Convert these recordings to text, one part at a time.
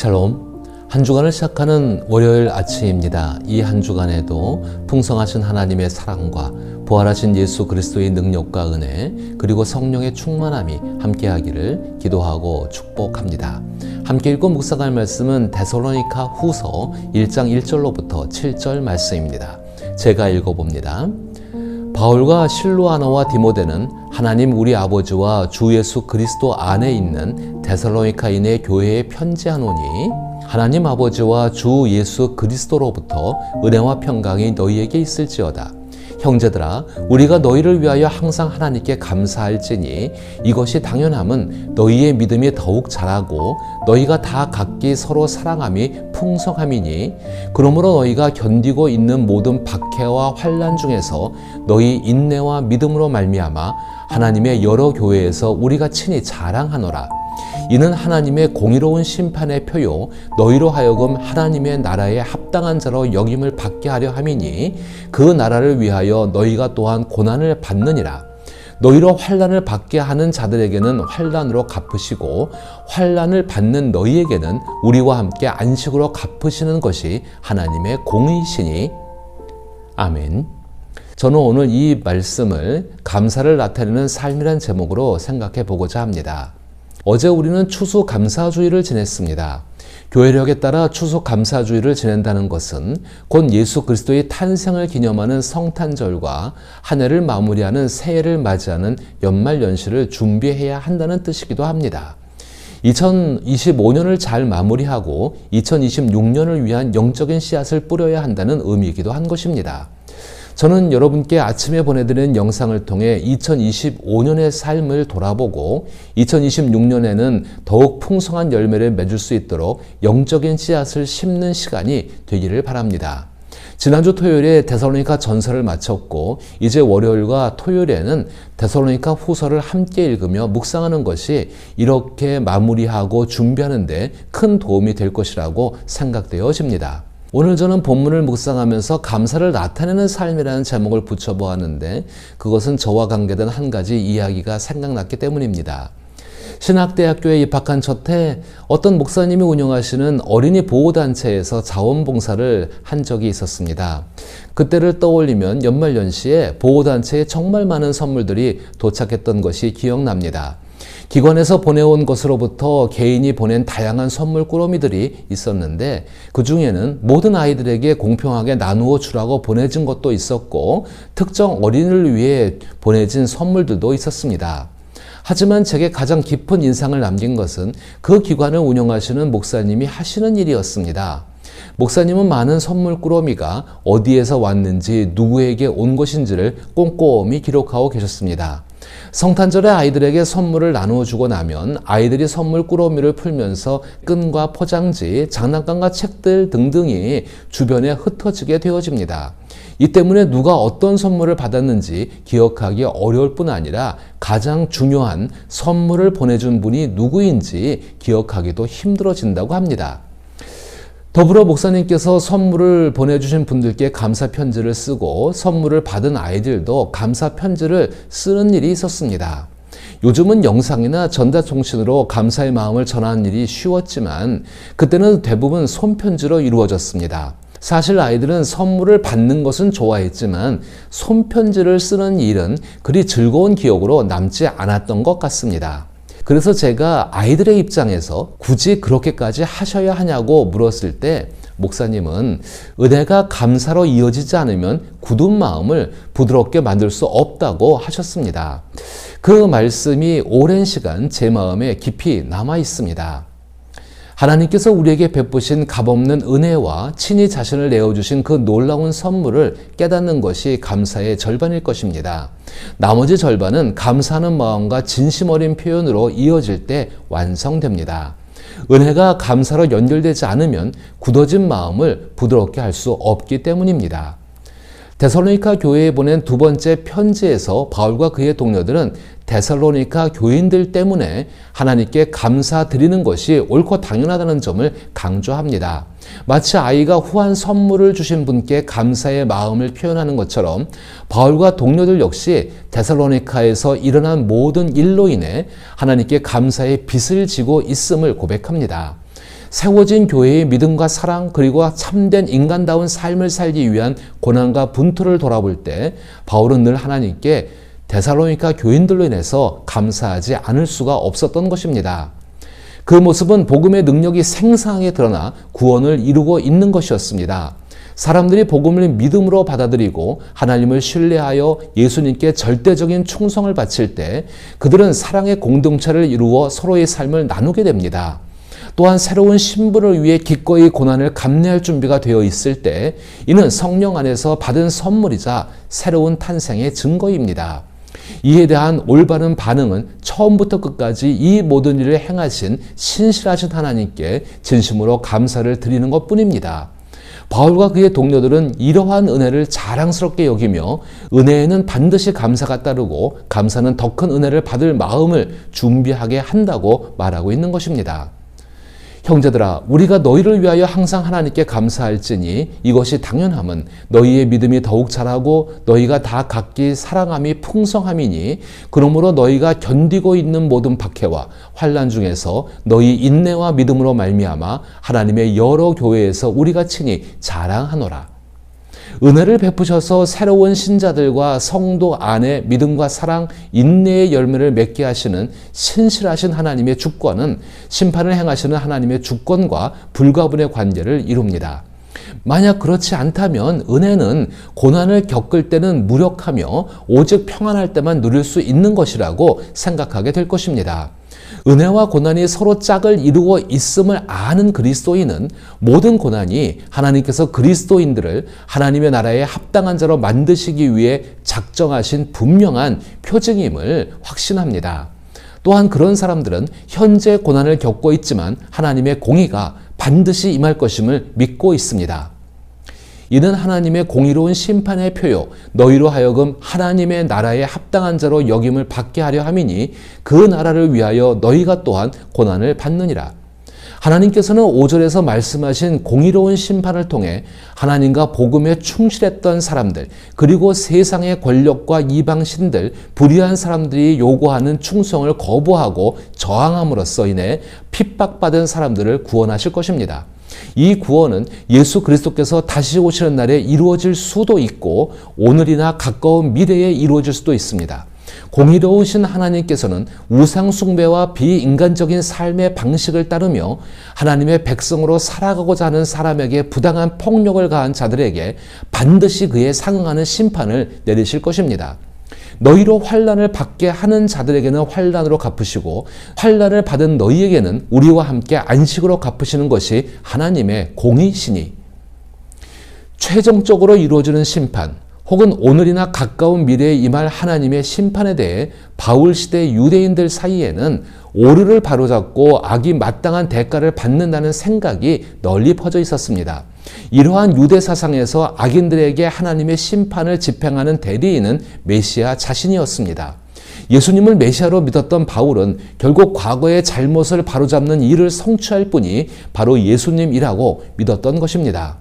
샬롬. 한 주간을 시작하는 월요일 아침입니다. 이 한 주간에도 풍성하신 하나님의 사랑과 부활하신 예수 그리스도의 능력과 은혜 그리고 성령의 충만함이 함께하기를 기도하고 축복합니다. 함께 읽고 묵상할 말씀은 데살로니가 후서 1장 1절로부터 7절 말씀입니다. 제가 읽어봅니다. 바울과 실로아나와 디모데는 하나님 우리 아버지와 주 예수 그리스도 안에 있는 데살로니가인의 교회에 편지하노니 하나님 아버지와 주 예수 그리스도로부터 은혜와 평강이 너희에게 있을지어다. 형제들아, 우리가 너희를 위하여 항상 하나님께 감사할지니 이것이 당연함은 너희의 믿음이 더욱 자라고 너희가 다 각기 서로 사랑함이 풍성함이니 그러므로 너희가 견디고 있는 모든 박해와 환난 중에서 너희 인내와 믿음으로 말미암아 하나님의 여러 교회에서 우리가 친히 자랑하노라. 이는 하나님의 공의로운 심판의 표요 너희로 하여금 하나님의 나라에 합당한 자로 여김을 받게 하려 함이니 그 나라를 위하여 너희가 또한 고난을 받느니라. 너희로 환난을 받게 하는 자들에게는 환난으로 갚으시고 환난을 받는 너희에게는 우리와 함께 안식으로 갚으시는 것이 하나님의 공의시니. 아멘. 저는 오늘 이 말씀을 감사를 나타내는 삶이란 제목으로 생각해 보고자 합니다. 어제 우리는 추수감사주의를 지냈습니다. 교회력에 따라 추수감사주의를 지낸다는 것은 곧 예수 그리스도의 탄생을 기념하는 성탄절과 한 해를 마무리하는 새해를 맞이하는 연말연시를 준비해야 한다는 뜻이기도 합니다. 2025년을 잘 마무리하고 2026년을 위한 영적인 씨앗을 뿌려야 한다는 의미이기도 한 것입니다. 저는 여러분께 아침에 보내드리는 영상을 통해 2025년의 삶을 돌아보고 2026년에는 더욱 풍성한 열매를 맺을 수 있도록 영적인 씨앗을 심는 시간이 되기를 바랍니다. 지난주 토요일에 데살로니가 전서를 마쳤고 이제 월요일과 토요일에는 데살로니가 후서를 함께 읽으며 묵상하는 것이 이렇게 마무리하고 준비하는 데 큰 도움이 될 것이라고 생각되어집니다. 오늘 저는 본문을 묵상하면서 감사를 나타내는 삶이라는 제목을 붙여보았는데 그것은 저와 관계된 한 가지 이야기가 생각났기 때문입니다. 신학대학교에 입학한 첫 해 어떤 목사님이 운영하시는 어린이 보호단체에서 자원봉사를 한 적이 있었습니다. 그때를 떠올리면 연말연시에 보호단체에 정말 많은 선물들이 도착했던 것이 기억납니다. 기관에서 보내온 것으로부터 개인이 보낸 다양한 선물 꾸러미들이 있었는데 그 중에는 모든 아이들에게 공평하게 나누어 주라고 보내진 것도 있었고 특정 어린이를 위해 보내진 선물들도 있었습니다. 하지만 제게 가장 깊은 인상을 남긴 것은 그 기관을 운영하시는 목사님이 하시는 일이었습니다. 목사님은 많은 선물 꾸러미가 어디에서 왔는지 누구에게 온 것인지를 꼼꼼히 기록하고 계셨습니다. 성탄절에 아이들에게 선물을 나누어 주고 나면 아이들이 선물 꾸러미를 풀면서 끈과 포장지, 장난감과 책들 등등이 주변에 흩어지게 되어집니다. 이 때문에 누가 어떤 선물을 받았는지 기억하기 어려울 뿐 아니라 가장 중요한 선물을 보내준 분이 누구인지 기억하기도 힘들어진다고 합니다. 더불어 목사님께서 선물을 보내주신 분들께 감사 편지를 쓰고 선물을 받은 아이들도 감사 편지를 쓰는 일이 있었습니다. 요즘은 영상이나 전자통신으로 감사의 마음을 전하는 일이 쉬웠지만 그때는 대부분 손편지로 이루어졌습니다. 사실 아이들은 선물을 받는 것은 좋아했지만 손편지를 쓰는 일은 그리 즐거운 기억으로 남지 않았던 것 같습니다. 그래서 제가 아이들의 입장에서 굳이 그렇게까지 하셔야 하냐고 물었을 때 목사님은 은혜가 감사로 이어지지 않으면 굳은 마음을 부드럽게 만들 수 없다고 하셨습니다. 그 말씀이 오랜 시간 제 마음에 깊이 남아 있습니다. 하나님께서 우리에게 베푸신 값없는 은혜와 친히 자신을 내어주신 그 놀라운 선물을 깨닫는 것이 감사의 절반일 것입니다. 나머지 절반은 감사하는 마음과 진심 어린 표현으로 이어질 때 완성됩니다. 은혜가 감사로 연결되지 않으면 굳어진 마음을 부드럽게 할 수 없기 때문입니다. 데살로니가 교회에 보낸 두 번째 편지에서 바울과 그의 동료들은 데살로니가 교인들 때문에 하나님께 감사드리는 것이 옳고 당연하다는 점을 강조합니다. 마치 아이가 후한 선물을 주신 분께 감사의 마음을 표현하는 것처럼 바울과 동료들 역시 데살로니가에서 일어난 모든 일로 인해 하나님께 감사의 빚을 지고 있음을 고백합니다. 세워진 교회의 믿음과 사랑 그리고 참된 인간다운 삶을 살기 위한 고난과 분투를 돌아볼 때 바울은 늘 하나님께 데살로니가 교인들로 인해서 감사하지 않을 수가 없었던 것입니다. 그 모습은 복음의 능력이 생생하게 드러나 구원을 이루고 있는 것이었습니다. 사람들이 복음을 믿음으로 받아들이고 하나님을 신뢰하여 예수님께 절대적인 충성을 바칠 때 그들은 사랑의 공동체를 이루어 서로의 삶을 나누게 됩니다. 또한 새로운 신분을 위해 기꺼이 고난을 감내할 준비가 되어 있을 때 이는 성령 안에서 받은 선물이자 새로운 탄생의 증거입니다. 이에 대한 올바른 반응은 처음부터 끝까지 이 모든 일을 행하신 신실하신 하나님께 진심으로 감사를 드리는 것뿐입니다. 바울과 그의 동료들은 이러한 은혜를 자랑스럽게 여기며 은혜에는 반드시 감사가 따르고 감사는 더 큰 은혜를 받을 마음을 준비하게 한다고 말하고 있는 것입니다. 형제들아, 우리가 너희를 위하여 항상 하나님께 감사할지니 이것이 당연함은 너희의 믿음이 더욱 자라고 너희가 다 각기 사랑함이 풍성함이니 그러므로 너희가 견디고 있는 모든 박해와 환난 중에서 너희 인내와 믿음으로 말미암아 하나님의 여러 교회에서 우리가 친히 자랑하노라. 은혜를 베푸셔서 새로운 신자들과 성도 안에 믿음과 사랑, 인내의 열매를 맺게 하시는 신실하신 하나님의 주권은 심판을 행하시는 하나님의 주권과 불가분의 관계를 이룹니다. 만약 그렇지 않다면 은혜는 고난을 겪을 때는 무력하며 오직 평안할 때만 누릴 수 있는 것이라고 생각하게 될 것입니다. 은혜와 고난이 서로 짝을 이루어 있음을 아는 그리스도인은 모든 고난이 하나님께서 그리스도인들을 하나님의 나라에 합당한 자로 만드시기 위해 작정하신 분명한 표징임을 확신합니다. 또한 그런 사람들은 현재 고난을 겪고 있지만 하나님의 공의가 반드시 임할 것임을 믿고 있습니다. 이는 하나님의 공의로운 심판의 표요 너희로 하여금 하나님의 나라에 합당한 자로 여김을 받게 하려 함이니 그 나라를 위하여 너희가 또한 고난을 받느니라. 하나님께서는 5절에서 말씀하신 공의로운 심판을 통해 하나님과 복음에 충실했던 사람들 그리고 세상의 권력과 이방신들 불의한 사람들이 요구하는 충성을 거부하고 저항함으로써 인해 핍박받은 사람들을 구원하실 것입니다. 이 구원은 예수 그리스도께서 다시 오시는 날에 이루어질 수도 있고 오늘이나 가까운 미래에 이루어질 수도 있습니다. 공의로우신 하나님께서는 우상 숭배와 비인간적인 삶의 방식을 따르며 하나님의 백성으로 살아가고자 하는 사람에게 부당한 폭력을 가한 자들에게 반드시 그에 상응하는 심판을 내리실 것입니다. 너희로 환난을 받게 하는 자들에게는 환난으로 갚으시고 환난을 받은 너희에게는 우리와 함께 안식으로 갚으시는 것이 하나님의 공의시니 최종적으로 이루어지는 심판 혹은 오늘이나 가까운 미래에 임할 하나님의 심판에 대해 바울 시대 유대인들 사이에는 오류를 바로잡고 악이 마땅한 대가를 받는다는 생각이 널리 퍼져 있었습니다. 이러한 유대 사상에서 악인들에게 하나님의 심판을 집행하는 대리인은 메시아 자신이었습니다. 예수님을 메시아로 믿었던 바울은 결국 과거의 잘못을 바로잡는 일을 성취할 분이 바로 예수님이라고 믿었던 것입니다.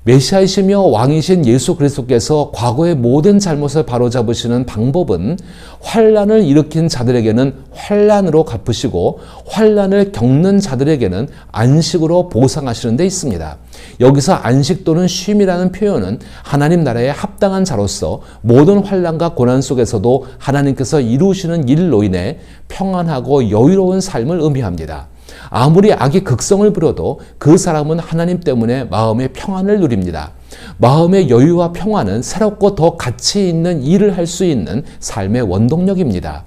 메시아이시며 왕이신 예수 그리스도께서 과거의 모든 잘못을 바로잡으시는 방법은 환난을 일으킨 자들에게는 환난으로 갚으시고 환난을 겪는 자들에게는 안식으로 보상하시는 데 있습니다. 여기서 안식 또는 쉼이라는 표현은 하나님 나라에 합당한 자로서 모든 환난과 고난 속에서도 하나님께서 이루시는 일로 인해 평안하고 여유로운 삶을 의미합니다. 아무리 악이 극성을 부려도 그 사람은 하나님 때문에 마음의 평안을 누립니다. 마음의 여유와 평안은 새롭고 더 가치 있는 일을 할 수 있는 삶의 원동력입니다.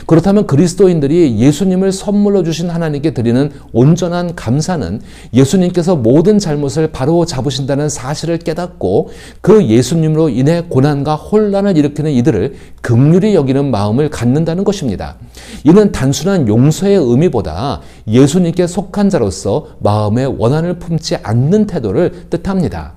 그렇다면 그리스도인들이 예수님을 선물로 주신 하나님께 드리는 온전한 감사는 예수님께서 모든 잘못을 바로 잡으신다는 사실을 깨닫고 그 예수님으로 인해 고난과 혼란을 일으키는 이들을 긍휼히 여기는 마음을 갖는다는 것입니다. 이는 단순한 용서의 의미보다 예수님께 속한 자로서 마음의 원한을 품지 않는 태도를 뜻합니다.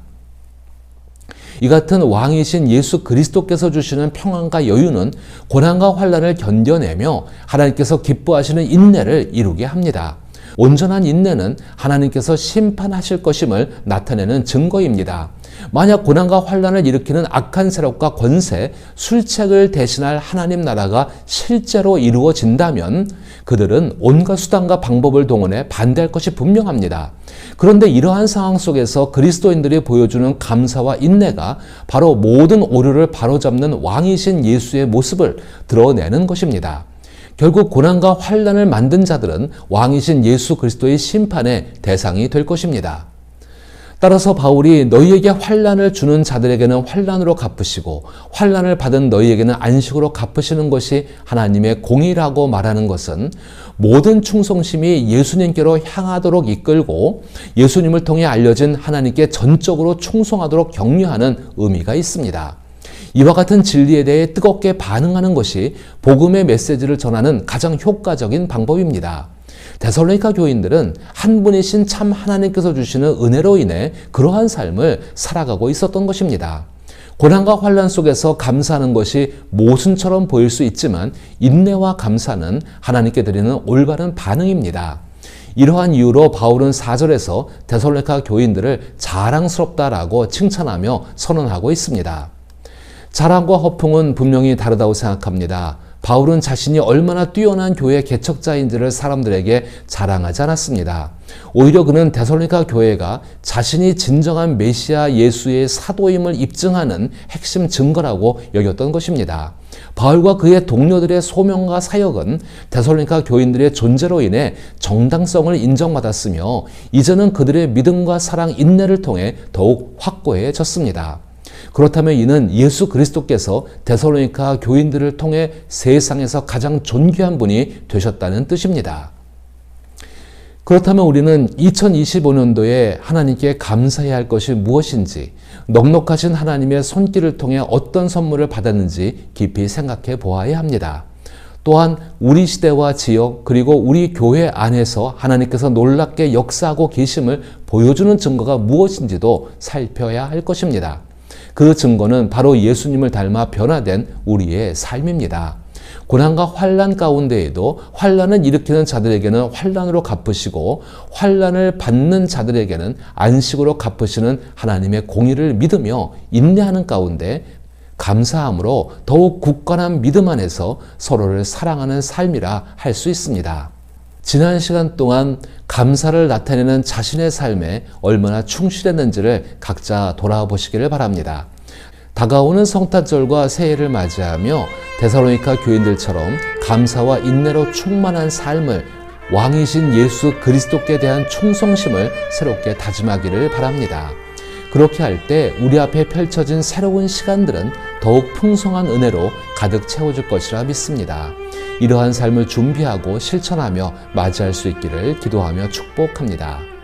이 같은 왕이신 예수 그리스도께서 주시는 평안과 여유는 고난과 환난을 견뎌내며 하나님께서 기뻐하시는 인내를 이루게 합니다. 온전한 인내는 하나님께서 심판하실 것임을 나타내는 증거입니다. 만약 고난과 환난을 일으키는 악한 세력과 권세, 술책을 대신할 하나님 나라가 실제로 이루어진다면 그들은 온갖 수단과 방법을 동원해 반대할 것이 분명합니다. 그런데 이러한 상황 속에서 그리스도인들이 보여주는 감사와 인내가 바로 모든 오류를 바로잡는 왕이신 예수의 모습을 드러내는 것입니다. 결국 고난과 환난을 만든 자들은 왕이신 예수 그리스도의 심판의 대상이 될 것입니다. 따라서 바울이 너희에게 환난을 주는 자들에게는 환난으로 갚으시고 환난을 받은 너희에게는 안식으로 갚으시는 것이 하나님의 공의라고 말하는 것은 모든 충성심이 예수님께로 향하도록 이끌고 예수님을 통해 알려진 하나님께 전적으로 충성하도록 격려하는 의미가 있습니다. 이와 같은 진리에 대해 뜨겁게 반응하는 것이 복음의 메시지를 전하는 가장 효과적인 방법입니다. 데살로니가 교인들은 한 분이신 참 하나님께서 주시는 은혜로 인해 그러한 삶을 살아가고 있었던 것입니다. 고난과 환난 속에서 감사하는 것이 모순처럼 보일 수 있지만 인내와 감사는 하나님께 드리는 올바른 반응입니다. 이러한 이유로 바울은 4절에서 데살로니가 교인들을 자랑스럽다라고 칭찬하며 선언하고 있습니다. 자랑과 허풍은 분명히 다르다고 생각합니다. 바울은 자신이 얼마나 뛰어난 교회 개척자인지를 사람들에게 자랑하지 않았습니다. 오히려 그는 데살로니가 교회가 자신이 진정한 메시아 예수의 사도임을 입증하는 핵심 증거라고 여겼던 것입니다. 바울과 그의 동료들의 소명과 사역은 데살로니가 교인들의 존재로 인해 정당성을 인정받았으며 이제는 그들의 믿음과 사랑, 인내를 통해 더욱 확고해졌습니다. 그렇다면 이는 예수 그리스도께서 데살로니가 교인들을 통해 세상에서 가장 존귀한 분이 되셨다는 뜻입니다. 그렇다면 우리는 2025년도에 하나님께 감사해야 할 것이 무엇인지, 넉넉하신 하나님의 손길을 통해 어떤 선물을 받았는지 깊이 생각해 보아야 합니다. 또한 우리 시대와 지역 그리고 우리 교회 안에서 하나님께서 놀랍게 역사하고 계심을 보여주는 증거가 무엇인지도 살펴야 할 것입니다. 그 증거는 바로 예수님을 닮아 변화된 우리의 삶입니다. 고난과 환난 가운데에도 환난을 일으키는 자들에게는 환난으로 갚으시고 환난을 받는 자들에게는 안식으로 갚으시는 하나님의 공의를 믿으며 인내하는 가운데 감사함으로 더욱 굳건한 믿음 안에서 서로를 사랑하는 삶이라 할 수 있습니다. 지난 시간 동안 감사를 나타내는 자신의 삶에 얼마나 충실했는지를 각자 돌아보시기를 바랍니다. 다가오는 성탄절과 새해를 맞이하며 데살로니가 교인들처럼 감사와 인내로 충만한 삶을, 왕이신 예수 그리스도께 대한 충성심을 새롭게 다짐하기를 바랍니다. 그렇게 할 때 우리 앞에 펼쳐진 새로운 시간들은 더욱 풍성한 은혜로 가득 채워질 것이라 믿습니다. 이러한 삶을 준비하고 실천하며 맞이할 수 있기를 기도하며 축복합니다.